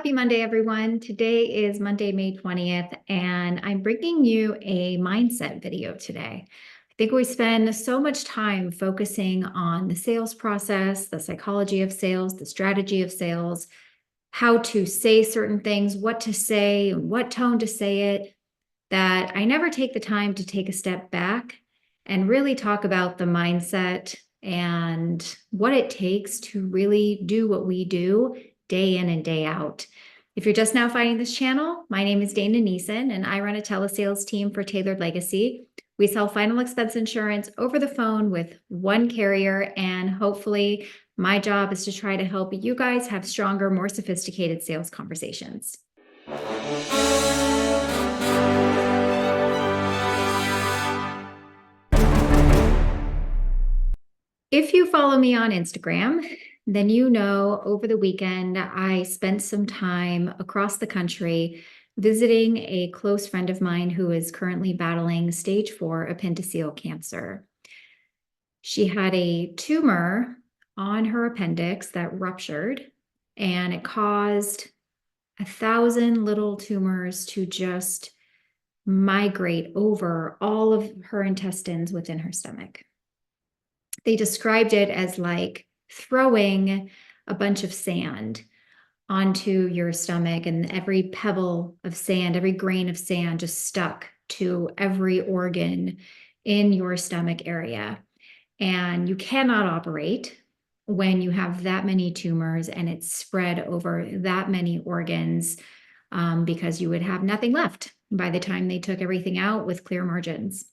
Happy Monday, everyone. Today is Monday, May 20th, and I'm bringing you a mindset video today. I think we spend so much time focusing on the sales process, the psychology of sales, the strategy of sales, how to say certain things, what to say, what tone to say it, that I never take the time to take a step back and really talk about the mindset and what it takes to really do what we do day in and day out. If you're just now finding this channel, my name is Dana Neeson, and I run a telesales team for Tailored Legacy. We sell final expense insurance over the phone with one carrier, and hopefully my job is to try to help you guys have stronger, more sophisticated sales conversations. If you follow me on Instagram, then you know over the weekend I spent some time across the country visiting a close friend of mine who is currently battling stage 4 appendiceal cancer. She had a tumor on her appendix that ruptured, and it caused 1,000 little tumors to just migrate over all of her intestines within her stomach. They described it as like throwing a bunch of sand onto your stomach, and every pebble of sand, every grain of sand just stuck to every organ in your stomach area. And you cannot operate when you have that many tumors and it's spread over that many organs, because you would have nothing left by the time they took everything out with clear margins.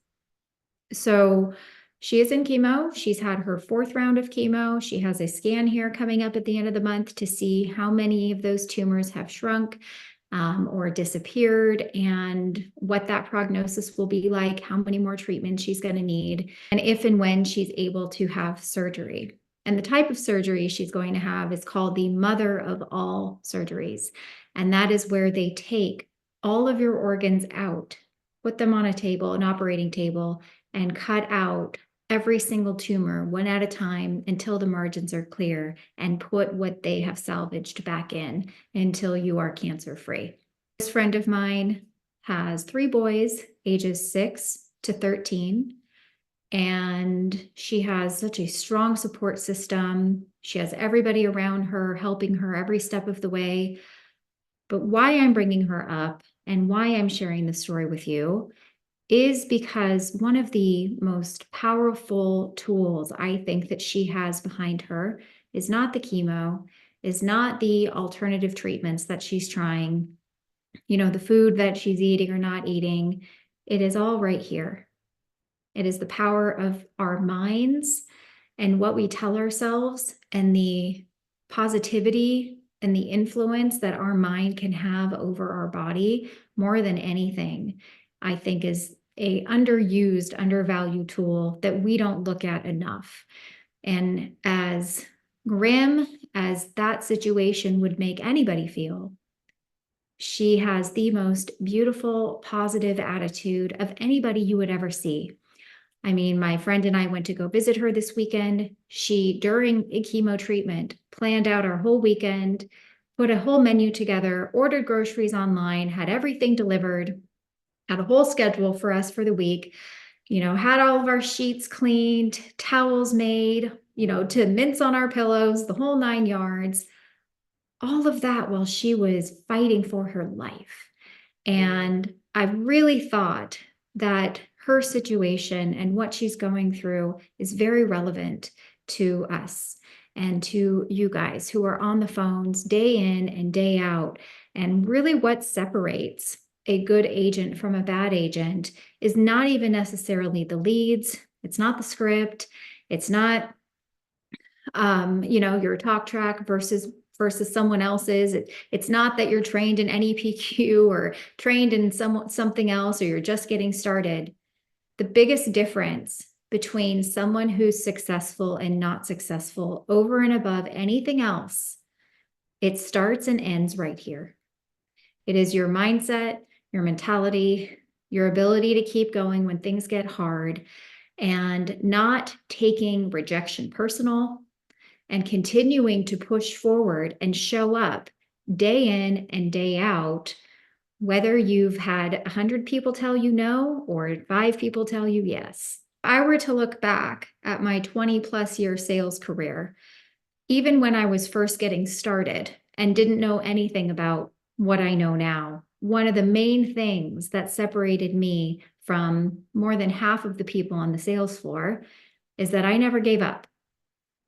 So she is in chemo. She's had her 4th round of chemo. She has a scan here coming up at the end of the month to see how many of those tumors have shrunk or disappeared, and what that prognosis will be like, how many more treatments she's going to need, and if and when she's able to have surgery. And the type of surgery she's going to have is called the mother of all surgeries. And that is where they take all of your organs out, put them on a table, an operating table, and cut out every single tumor one at a time until the margins are clear, and put what they have salvaged back in until you are cancer-free. This friend of mine has 3 boys, ages 6 to 13, and she has such a strong support system. She has everybody around her helping her every step of the way. But why I'm bringing her up and why I'm sharing this story with you is because one of the most powerful tools I think that she has behind her is not the chemo, is not the alternative treatments that she's trying, the food that she's eating or not eating. It is all right here. It is the power of our minds and what we tell ourselves, and the positivity and the influence that our mind can have over our body more than anything, I think is a underused, undervalued tool that we don't look at enough. And as grim as that situation would make anybody feel, she has the most beautiful, positive attitude of anybody you would ever see. I mean, my friend and I went to go visit her this weekend. She, during a chemo treatment, planned out our whole weekend, put a whole menu together, ordered groceries online, had everything delivered, had a whole schedule for us for the week, had all of our sheets cleaned, towels made, to mince on our pillows, the whole 9 yards, all of that while she was fighting for her life. And I really thought that her situation and what she's going through is very relevant to us and to you guys who are on the phones day in and day out. And really what separates a good agent from a bad agent is not even necessarily the leads. It's not the script. It's not, your talk track versus someone else's. It's not that you're trained in NEPQ or trained in something else, or you're just getting started. The biggest difference between someone who's successful and not successful, over and above anything else, it starts and ends right here. It is your mindset, your mentality, your ability to keep going when things get hard, and not taking rejection personal, and continuing to push forward and show up day in and day out, whether you've had 100 people tell you no or 5 people tell you yes. If I were to look back at my 20 plus year sales career, even when I was first getting started and didn't know anything about what I know now, one of the main things that separated me from more than half of the people on the sales floor is that I never gave up.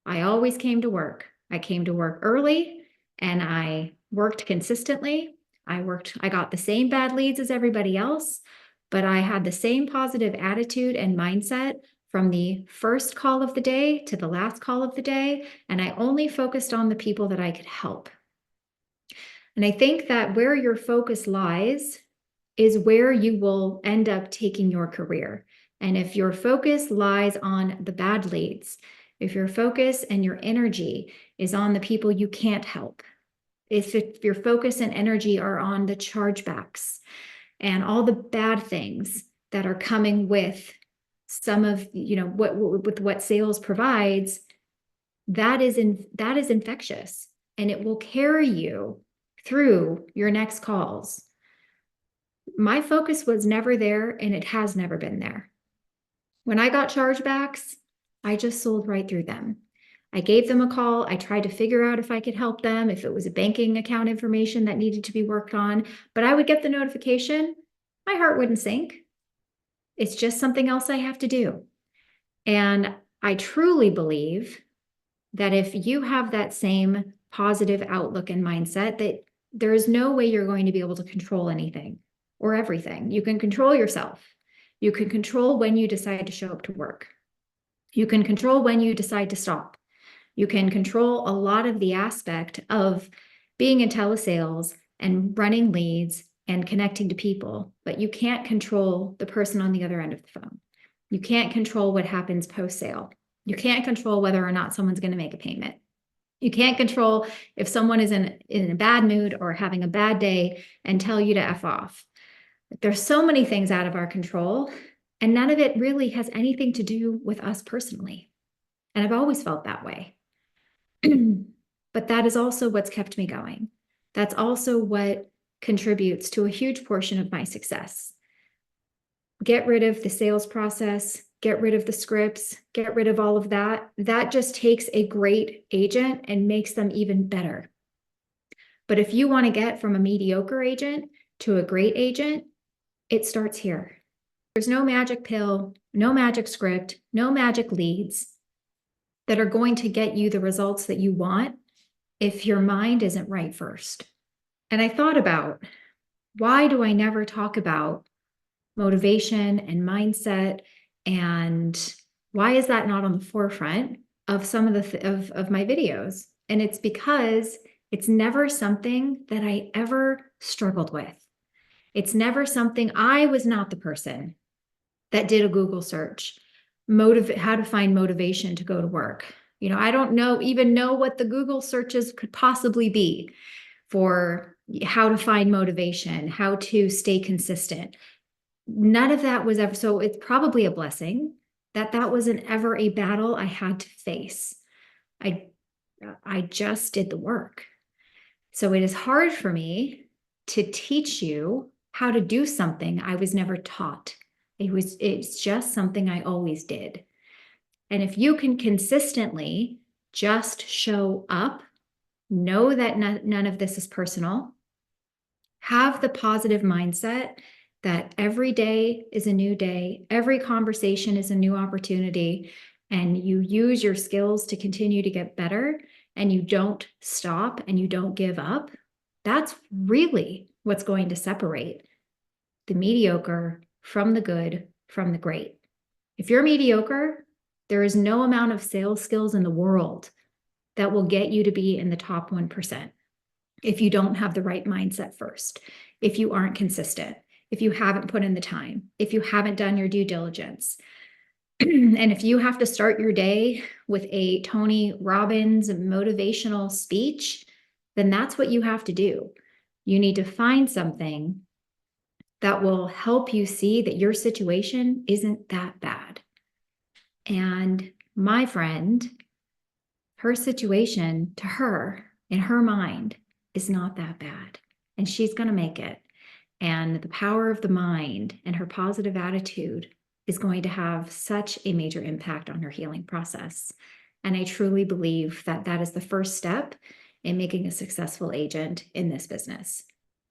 I always came to work. I came to work early and I worked consistently. I got the same bad leads as everybody else, but I had the same positive attitude and mindset from the first call of the day to the last call of the day. And I only focused on the people that I could help. And I think that where your focus lies is where you will end up taking your career. And if your focus lies on the bad leads, if your focus and your energy is on the people you can't help, if your focus and energy are on the chargebacks and all the bad things that are coming with some of, what sales provides, that is infectious, and it will carry you through your next calls. My focus was never there, and it has never been there. When I got chargebacks, I just sold right through them. I gave them a call. I tried to figure out if I could help them, if it was a banking account information that needed to be worked on, but I would get the notification. My heart wouldn't sink. It's just something else I have to do. And I truly believe that if you have that same positive outlook and mindset, that there is no way you're going to be able to control anything or everything. You can control yourself. You can control when you decide to show up to work. You can control when you decide to stop. You can control a lot of the aspect of being in telesales and running leads and connecting to people, but you can't control the person on the other end of the phone. You can't control what happens post-sale. You can't control whether or not someone's going to make a payment. You can't control if someone is in a bad mood or having a bad day and tell you to F off. There's so many things out of our control, and none of it really has anything to do with us personally. And I've always felt that way. But that is also what's kept me going. That's also what contributes to a huge portion of my success. Get rid of the sales process, get rid of the scripts, get rid of all of that. That just takes a great agent and makes them even better. But if you want to get from a mediocre agent to a great agent, it starts here. There's no magic pill, no magic script, no magic leads that are going to get you the results that you want if your mind isn't right first. And I thought about, why do I never talk about motivation and mindset, and why is that not on the forefront of some of the of my videos? And it's because it's never something that I ever struggled with. It's never something. I was not the person that did a Google search, how to find motivation to go to work. I don't even know what the Google searches could possibly be for how to find motivation, how to stay consistent. None of that was ever, so it's probably a blessing that wasn't ever a battle I had to face. I just did the work. So it is hard for me to teach you how to do something I was never taught. It's just something I always did. And if you can consistently just show up, know that none of this is personal, have the positive mindset that every day is a new day, every conversation is a new opportunity, and you use your skills to continue to get better, and you don't stop and you don't give up, that's really what's going to separate the mediocre from the good from the great. If you're mediocre, there is no amount of sales skills in the world that will get you to be in the top 1% if you don't have the right mindset first, if you aren't consistent, if you haven't put in the time, if you haven't done your due diligence. And if you have to start your day with a Tony Robbins motivational speech, then that's what you have to do. You need to find something that will help you see that your situation isn't that bad. And my friend, her situation to her, in her mind, is not that bad, and she's going to make it. And the power of the mind and her positive attitude is going to have such a major impact on her healing process. And I truly believe that that is the first step in making a successful agent in this business.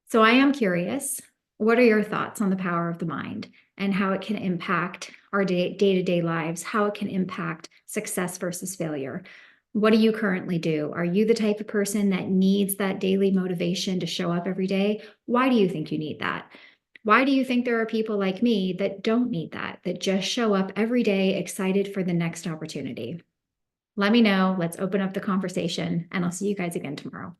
So I am curious, what are your thoughts on the power of the mind and how it can impact our day-to-day lives, how it can impact success versus failure? What do you currently do? Are you the type of person that needs that daily motivation to show up every day? Why do you think you need that? Why do you think there are people like me that don't need that, that just show up every day excited for the next opportunity? Let me know. Let's open up the conversation, and I'll see you guys again tomorrow.